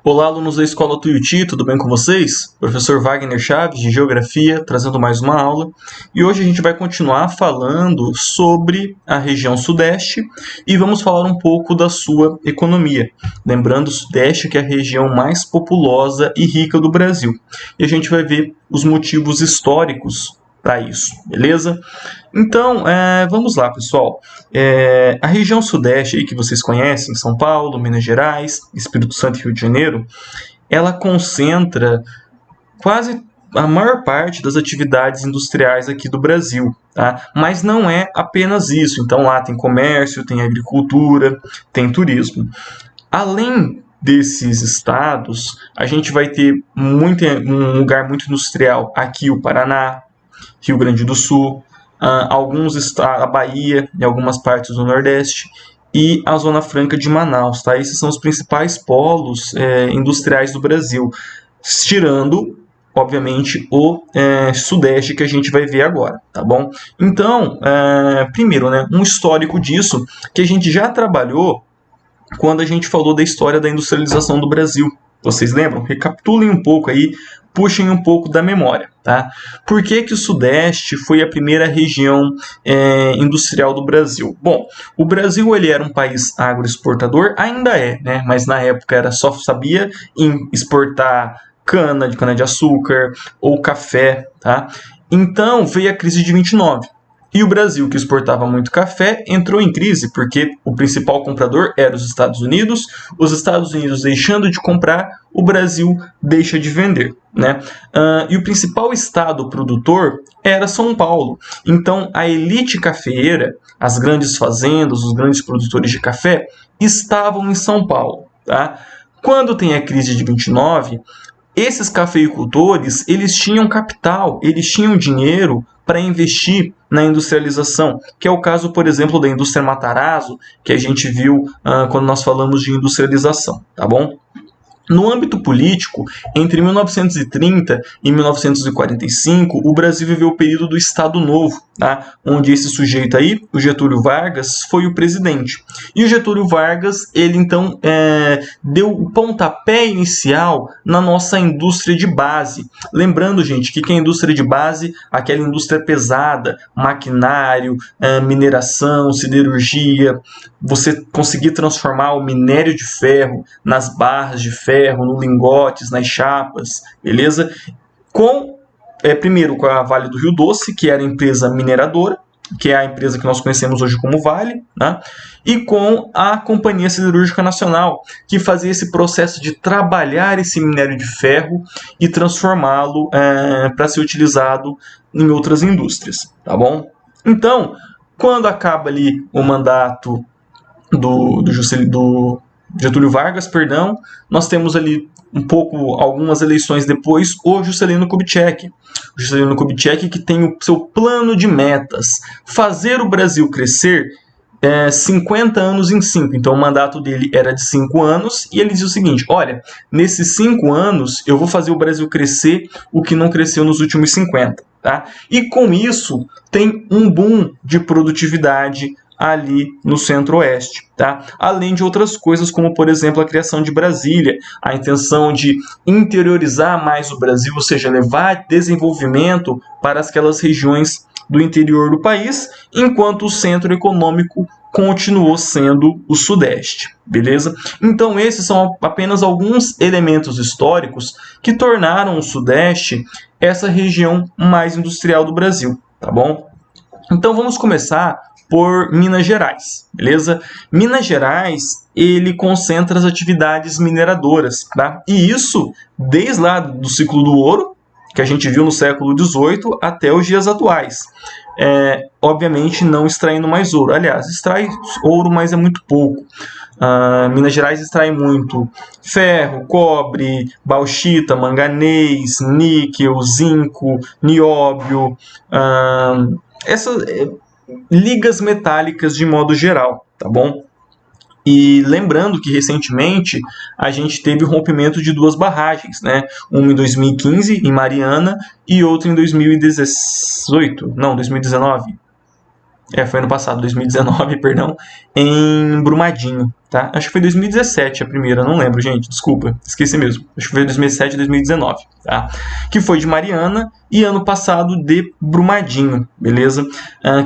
Olá, alunos da Escola Tuiuti, tudo bem com vocês? Professor Wagner Chaves, de Geografia, trazendo mais uma aula. E hoje a gente vai continuar falando sobre a região Sudeste e vamos falar um pouco da sua economia. Lembrando, o Sudeste que é a região mais populosa e rica do Brasil. E a gente vai ver os motivos históricos para isso, beleza? Então, vamos lá, pessoal. A região Sudeste aí que vocês conhecem, São Paulo, Minas Gerais, Espírito Santo e Rio de Janeiro, ela concentra quase a maior parte das atividades industriais aqui do Brasil, tá? Mas não é apenas isso. Então, lá tem comércio, tem agricultura, tem turismo. Além desses estados, a gente vai ter um lugar muito industrial aqui, o Paraná, Rio Grande do Sul, a Bahia e algumas partes do Nordeste e a Zona Franca de Manaus, tá? Esses são os principais polos industriais do Brasil, tirando, obviamente, o Sudeste que a gente vai ver agora, tá bom? Então, primeiro, né, um histórico disso que a gente já trabalhou quando a gente falou da história da industrialização do Brasil. Vocês lembram? Recapitulem um pouco aí, puxem um pouco da memória, tá? Por que o Sudeste foi a primeira região industrial do Brasil? Bom, o Brasil ele era um país agroexportador, ainda é, né? Mas na época só sabia exportar cana-de-açúcar ou café, tá? Então veio a crise de 29. E o Brasil, que exportava muito café, entrou em crise porque o principal comprador era os Estados Unidos deixando de comprar, o Brasil deixa de vender, né? E o principal estado produtor era São Paulo. Então, a elite cafeeira, as grandes fazendas, os grandes produtores de café, estavam em São Paulo, tá? Quando tem a crise de 29, esses cafeicultores, eles tinham capital, eles tinham dinheiro para investir na industrialização, que é o caso, por exemplo, da indústria Matarazzo, que a gente viu quando nós falamos de industrialização, tá bom? No âmbito político, entre 1930 e 1945, o Brasil viveu o período do Estado Novo, tá? Onde esse sujeito aí, o Getúlio Vargas, foi o presidente. E o Getúlio Vargas, ele então deu o pontapé inicial na nossa indústria de base. Lembrando, gente, que a indústria de base, aquela indústria pesada, maquinário, mineração, siderurgia, você conseguir transformar o minério de ferro nas barras de ferro, nos lingotes, nas chapas, beleza? Primeiro com a Vale do Rio Doce, que era a empresa mineradora, que é a empresa que nós conhecemos hoje como Vale, né? E com a Companhia Siderúrgica Nacional, que fazia esse processo de trabalhar esse minério de ferro e transformá-lo para ser utilizado em outras indústrias, tá bom? Então, quando acaba ali o mandato do Getúlio Vargas, nós temos ali algumas eleições depois, o Juscelino Kubitschek. O Juscelino Kubitschek que tem o seu plano de metas, fazer o Brasil crescer 50 anos em 5. Então o mandato dele era de 5 anos e ele diz o seguinte: olha, nesses 5 anos eu vou fazer o Brasil crescer o que não cresceu nos últimos 50. Tá? E com isso tem um boom de produtividade ali no Centro-Oeste, tá? Além de outras coisas, como, por exemplo, a criação de Brasília, a intenção de interiorizar mais o Brasil, ou seja, levar desenvolvimento para aquelas regiões do interior do país, enquanto o centro econômico continuou sendo o Sudeste, beleza? Então, esses são apenas alguns elementos históricos que tornaram o Sudeste essa região mais industrial do Brasil, tá bom? Então, vamos começar por Minas Gerais, beleza? Minas Gerais, ele concentra as atividades mineradoras, tá? E isso desde lá do ciclo do ouro, que a gente viu no século XVIII, até os dias atuais. Obviamente não extraindo mais ouro. Aliás, extrai ouro, mas é muito pouco. Minas Gerais extrai muito ferro, cobre, bauxita, manganês, níquel, zinco, nióbio, ligas metálicas de modo geral, tá bom? E lembrando que recentemente a gente teve o rompimento de 2 barragens, né? Uma em 2015 em Mariana e outra em 2019. Foi ano passado, 2019, perdão, em Brumadinho, tá? Acho que foi 2017 a primeira, não lembro, gente, desculpa, esqueci mesmo. Acho que foi 2017 e 2019, tá? Que foi de Mariana e ano passado de Brumadinho, beleza?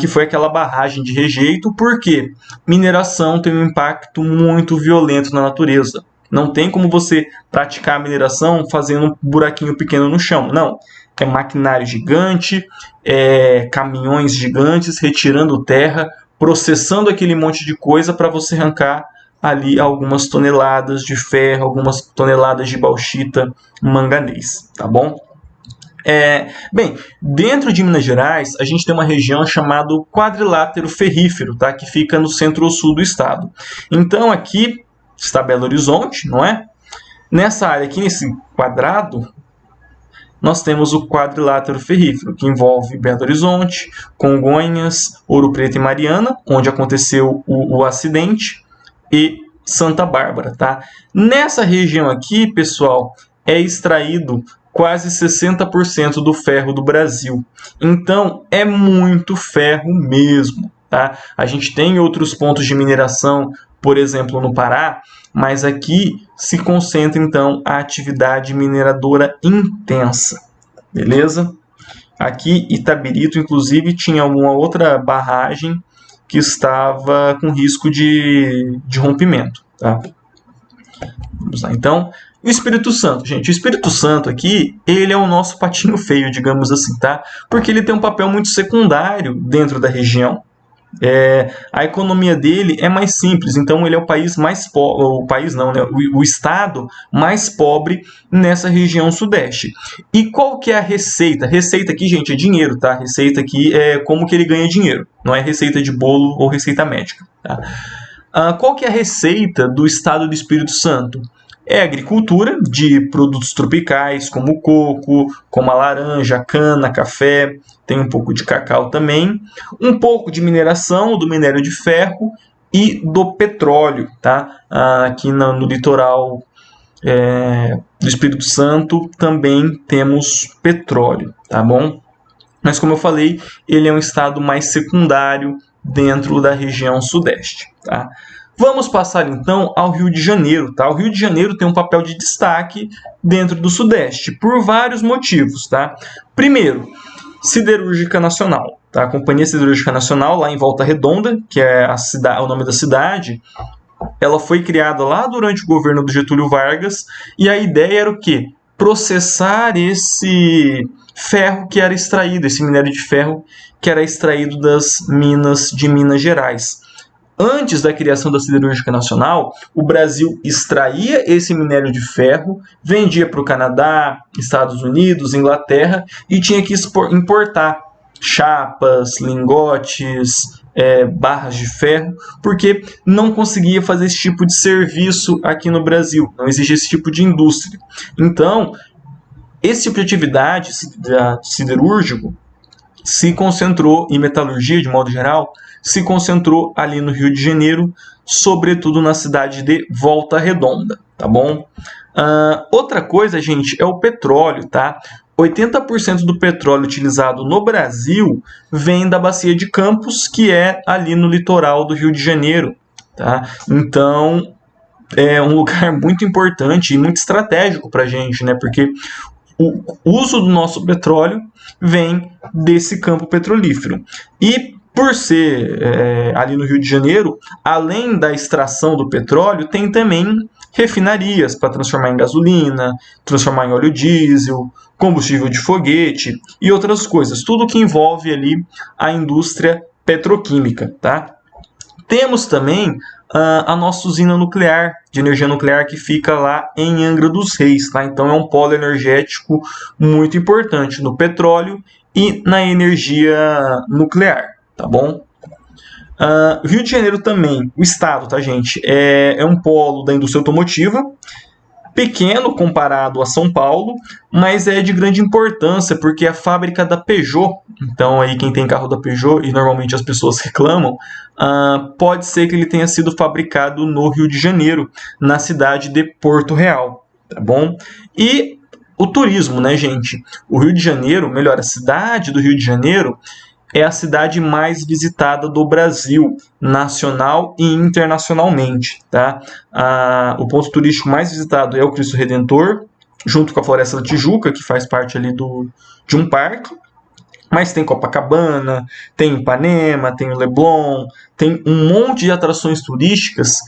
Que foi aquela barragem de rejeito, porque mineração tem um impacto muito violento na natureza. Não tem como você praticar a mineração fazendo um buraquinho pequeno no chão, não. É maquinário gigante, caminhões gigantes retirando terra, processando aquele monte de coisa para você arrancar ali algumas toneladas de ferro, algumas toneladas de bauxita, manganês, tá bom? Bem, dentro de Minas Gerais, a gente tem uma região chamada Quadrilátero Ferrífero, tá? Que fica no centro-sul do estado. Então aqui está Belo Horizonte, não é? Nessa área aqui, nesse quadrado, nós temos o Quadrilátero Ferrífero, que envolve Belo Horizonte, Congonhas, Ouro Preto e Mariana, onde aconteceu o acidente, e Santa Bárbara, tá? Nessa região aqui, pessoal, é extraído quase 60% do ferro do Brasil. Então, é muito ferro mesmo, tá? A gente tem outros pontos de mineração, por exemplo, no Pará, mas aqui se concentra, então, a atividade mineradora intensa, beleza? Aqui, Itabirito, inclusive, tinha uma outra barragem que estava com risco de rompimento, tá? Vamos lá, então. O Espírito Santo, gente, o Espírito Santo aqui, ele é o nosso patinho feio, digamos assim, tá? Porque ele tem um papel muito secundário dentro da região. A economia dele é mais simples, então ele é o país mais pobre, o país não, né? O estado mais pobre nessa região sudeste. E qual que é a receita? Receita aqui, gente, é dinheiro, tá? Receita aqui é como que ele ganha dinheiro, não é receita de bolo ou receita médica, tá? Qual que é a receita do estado do Espírito Santo? É agricultura de produtos tropicais, como coco, como a laranja, cana, café, tem um pouco de cacau também, um pouco de mineração, do minério de ferro e do petróleo, tá? Aqui no litoral do Espírito Santo também temos petróleo, tá bom? Mas como eu falei, ele é um estado mais secundário dentro da região sudeste, tá? Vamos passar então ao Rio de Janeiro, tá? O Rio de Janeiro tem um papel de destaque dentro do Sudeste, por vários motivos, tá? Primeiro, Siderúrgica Nacional, tá? A Companhia Siderúrgica Nacional, lá em Volta Redonda, que é o nome da cidade, ela foi criada lá durante o governo do Getúlio Vargas, e a ideia era o quê? Processar esse ferro que era extraído, esse minério de ferro que era extraído das minas de Minas Gerais. Antes da criação da Siderúrgica Nacional, o Brasil extraía esse minério de ferro, vendia para o Canadá, Estados Unidos, Inglaterra e tinha que importar chapas, lingotes, barras de ferro, porque não conseguia fazer esse tipo de serviço aqui no Brasil, não existia esse tipo de indústria. Então, esse tipo de atividade siderúrgico se concentrou em metalurgia, de modo geral, se concentrou ali no Rio de Janeiro, sobretudo na cidade de Volta Redonda, tá bom? Outra coisa, gente, é o petróleo, tá? 80% do petróleo utilizado no Brasil vem da Bacia de Campos, que é ali no litoral do Rio de Janeiro, tá? Então, é um lugar muito importante e muito estratégico para a gente, né? Porque o uso do nosso petróleo vem desse campo petrolífero. E por ser ali no Rio de Janeiro, além da extração do petróleo, tem também refinarias para transformar em gasolina, transformar em óleo diesel, combustível de foguete e outras coisas. Tudo que envolve ali a indústria petroquímica, tá? Temos também a nossa usina nuclear, de energia nuclear, que fica lá em Angra dos Reis, tá? Então é um polo energético muito importante no petróleo e na energia nuclear, tá bom? Rio de Janeiro também, o estado, tá, gente? É um polo da indústria automotiva, pequeno comparado a São Paulo, mas é de grande importância porque é a fábrica da Peugeot. Então, aí quem tem carro da Peugeot, e normalmente as pessoas reclamam, pode ser que ele tenha sido fabricado no Rio de Janeiro, na cidade de Porto Real, tá bom? E o turismo, né, gente? O Rio de Janeiro, melhor, a cidade do Rio de Janeiro, é a cidade mais visitada do Brasil, nacional e internacionalmente, tá? O ponto turístico mais visitado é o Cristo Redentor, junto com a Floresta da Tijuca, que faz parte ali de um parque. Mas tem Copacabana, tem Ipanema, tem o Leblon, tem um monte de atrações turísticas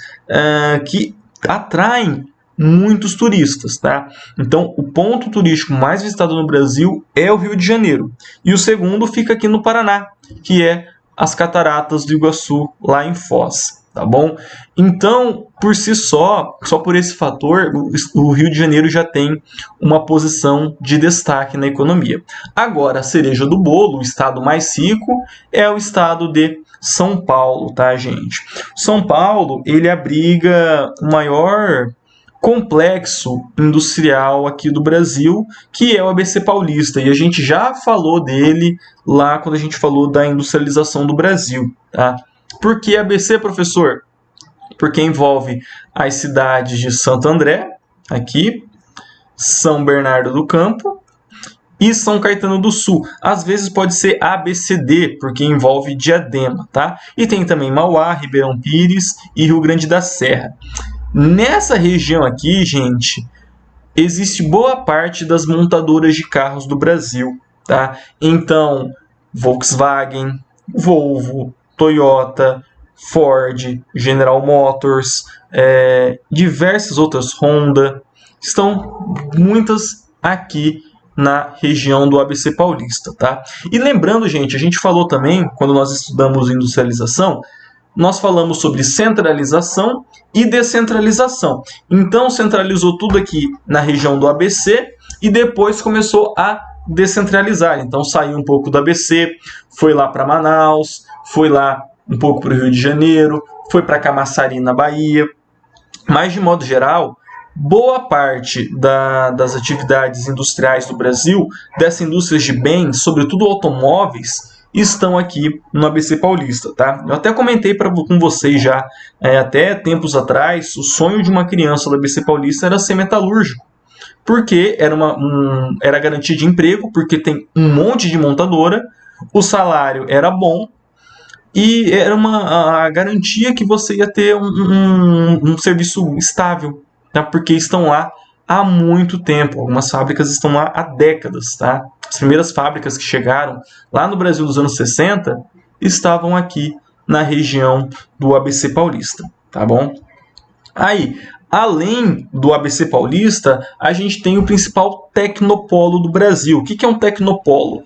que atraem muitos turistas, tá? Então, o ponto turístico mais visitado no Brasil é o Rio de Janeiro. E o segundo fica aqui no Paraná, que é as Cataratas do Iguaçu, lá em Foz, tá bom? Então, por si só por esse fator, o Rio de Janeiro já tem uma posição de destaque na economia. Agora, a cereja do bolo, o estado mais rico, é o estado de São Paulo, tá, gente? São Paulo, ele abriga o maior complexo industrial aqui do Brasil, que é o ABC Paulista, e a gente já falou dele lá quando a gente falou da industrialização do Brasil, tá? Por que ABC, professor? Porque envolve as cidades de Santo André, aqui, São Bernardo do Campo e São Caetano do Sul. Às vezes pode ser ABCD, porque envolve Diadema, tá? E tem também Mauá, Ribeirão Pires e Rio Grande da Serra. Nessa região aqui, gente, existe boa parte das montadoras de carros do Brasil, tá? Então, Volkswagen, Volvo, Toyota, Ford, General Motors, diversas outras, Honda, estão muitas aqui na região do ABC Paulista, tá? E lembrando, gente, a gente falou também, quando nós estudamos industrialização, nós falamos sobre centralização e descentralização. Então, centralizou tudo aqui na região do ABC e depois começou a descentralizar. Então, saiu um pouco do ABC, foi lá para Manaus, foi lá um pouco para o Rio de Janeiro, foi para Camaçari, na Bahia. Mas, de modo geral, boa parte das atividades industriais do Brasil, dessas indústrias de bens, sobretudo automóveis, estão aqui no ABC Paulista, tá? Eu até comentei com vocês já, até tempos atrás, o sonho de uma criança do ABC Paulista era ser metalúrgico, porque era garantia de emprego, porque tem um monte de montadora, o salário era bom, e era a garantia que você ia ter um serviço estável, tá? Porque estão lá há muito tempo. Algumas fábricas estão lá há décadas, tá? As primeiras fábricas que chegaram lá no Brasil nos anos 60 estavam aqui na região do ABC Paulista, tá bom? Aí, além do ABC Paulista, a gente tem o principal tecnopolo do Brasil. O que é um tecnopolo?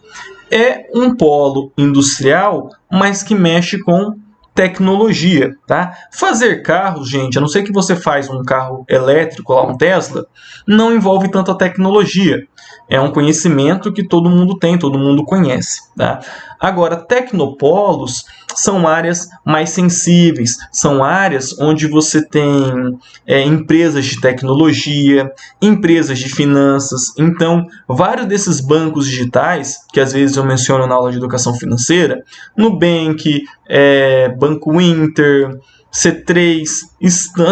É um polo industrial, mas que mexe com tecnologia, tá? Fazer carros, gente, a não ser que você faz um carro elétrico, lá um Tesla, não envolve tanta tecnologia. É um conhecimento que todo mundo tem, todo mundo conhece, tá? Agora, tecnopolos são áreas mais sensíveis, são áreas onde você tem empresas de tecnologia, empresas de finanças. Então, vários desses bancos digitais, que às vezes eu menciono na aula de educação financeira, Nubank, Banco Inter, C3,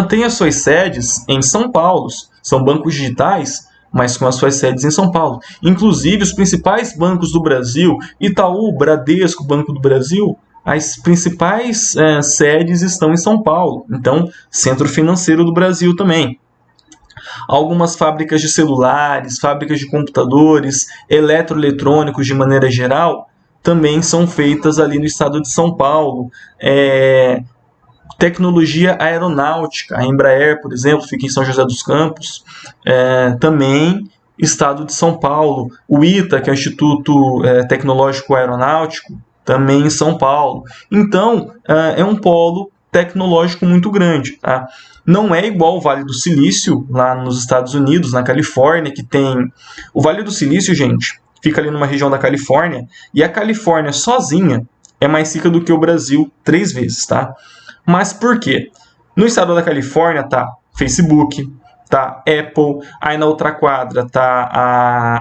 têm as suas sedes em São Paulo, são bancos digitais, mas com as suas sedes em São Paulo. Inclusive, os principais bancos do Brasil, Itaú, Bradesco, Banco do Brasil, as principais sedes estão em São Paulo. Então, centro financeiro do Brasil também. Algumas fábricas de celulares, fábricas de computadores, eletroeletrônicos de maneira geral, também são feitas ali no estado de São Paulo. Tecnologia aeronáutica, a Embraer, por exemplo, fica em São José dos Campos, também estado de São Paulo. O ITA, que é o Instituto Tecnológico Aeronáutico, também em São Paulo. Então, é um polo tecnológico muito grande, tá? Não é igual o Vale do Silício, lá nos Estados Unidos, na Califórnia, que tem... O Vale do Silício, gente, fica ali numa região da Califórnia, e a Califórnia sozinha é mais rica do que o Brasil 3 vezes, tá? Mas por quê? No estado da Califórnia tá Facebook, tá Apple, aí na outra quadra tá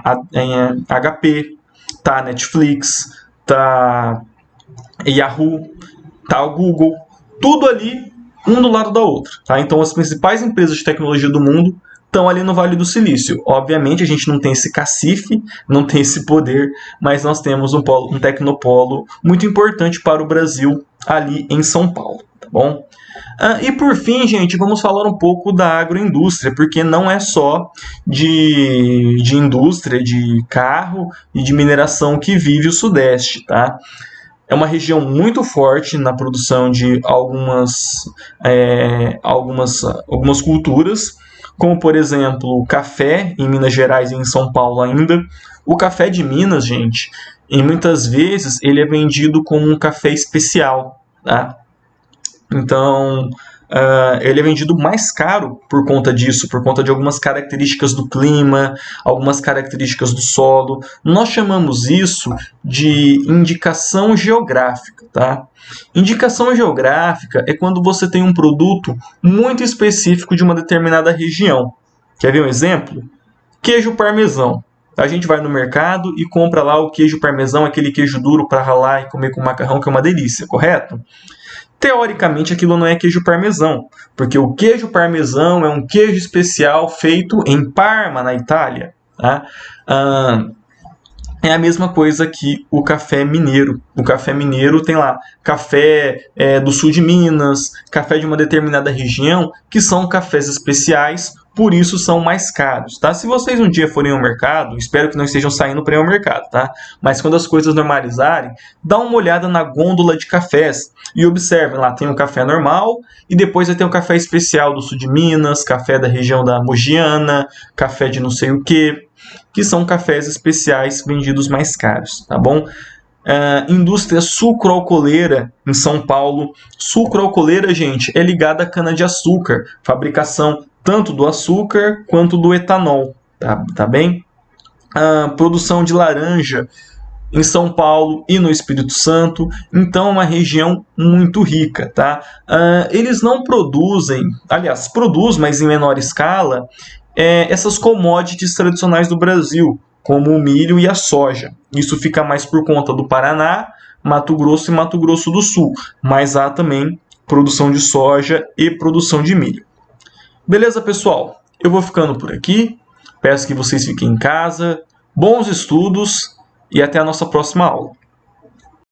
a HP, tá a Netflix, tá Yahoo, tá o Google, tudo ali um do lado da outra, tá? Então as principais empresas de tecnologia do mundo estão ali no Vale do Silício. Obviamente, a gente não tem esse cacife, não tem esse poder, mas nós temos um tecnopolo muito importante para o Brasil ali em São Paulo, tá bom? E por fim, gente, vamos falar um pouco da agroindústria, porque não é só de indústria, de carro e de mineração que vive o Sudeste, tá? É uma região muito forte na produção de algumas culturas, como, por exemplo, o café em Minas Gerais e em São Paulo ainda. O café de Minas, gente, e muitas vezes ele é vendido como um café especial, tá? Então, ele é vendido mais caro por conta disso, por conta de algumas características do clima, algumas características do solo. Nós chamamos isso de indicação geográfica, tá? Indicação geográfica é quando você tem um produto muito específico de uma determinada região. Quer ver um exemplo? Queijo parmesão. A gente vai no mercado e compra lá o queijo parmesão, aquele queijo duro para ralar e comer com macarrão, que é uma delícia, correto? Teoricamente, aquilo não é queijo parmesão, porque o queijo parmesão é um queijo especial feito em Parma, na Itália. Tá? É a mesma coisa que o café mineiro. O café mineiro tem lá café do sul de Minas, café de uma determinada região, que são cafés especiais, por isso são mais caros, tá? Se vocês um dia forem ao mercado, espero que não estejam saindo para ir ao mercado, tá? Mas quando as coisas normalizarem, dá uma olhada na gôndola de cafés e observem, lá tem um café normal e depois vai ter um café especial do sul de Minas, café da região da Mogiana, café de não sei o que são cafés especiais vendidos mais caros, tá bom? Indústria sucroalcooleira em São Paulo. Sucroalcooleira, gente, é ligada à cana-de-açúcar, fabricação tanto do açúcar quanto do etanol, tá bem? Produção de laranja em São Paulo e no Espírito Santo, então é uma região muito rica, tá? Eles não produzem, aliás, produzem, mas em menor escala, essas commodities tradicionais do Brasil, como o milho e a soja. Isso fica mais por conta do Paraná, Mato Grosso e Mato Grosso do Sul, mas há também produção de soja e produção de milho. Beleza, pessoal? Eu vou ficando por aqui. Peço que vocês fiquem em casa. Bons estudos e até a nossa próxima aula.